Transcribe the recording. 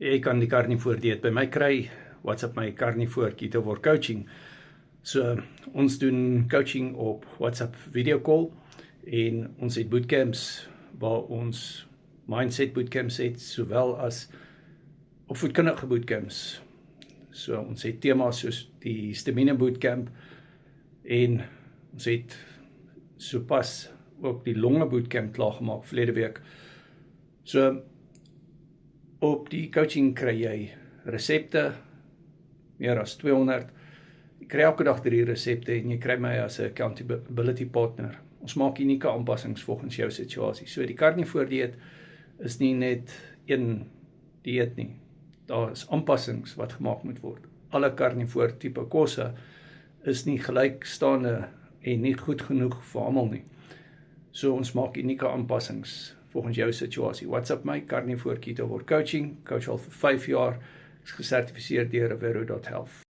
Jy kan die Carnivore dieet by my kry, WhatsApp my Carnivore Ketoword Coaching. So, ons doen coaching op WhatsApp video call en ons het bootcamps waar ons mindset bootcamps het, sowel as opvoedkundige bootcamps. So, ons het thema's soos die Stamina Bootcamp en ons het sopas ook die longe bootcamp klaargemaak verlede week. So, op die coaching kry jy resepte, meer as 200. Jy kry elke dag 3 resepte en jy kry my as 'n accountability partner. Ons maak unieke aanpassings volgens jou situasie. So die Carnivore dieet is nie net een dieet nie. Daar is aanpassings wat gemaak moet word. Alle Carnivore tipe kosse is nie gelykstaande en nie goed genoeg vir almal nie. So ons maak unieke aanpassings volgens jou situasie. WhatsApp my, Carnivore Ketoword Coaching, coach al vir 5 jaar, is gesertifiseer deur Avero.health.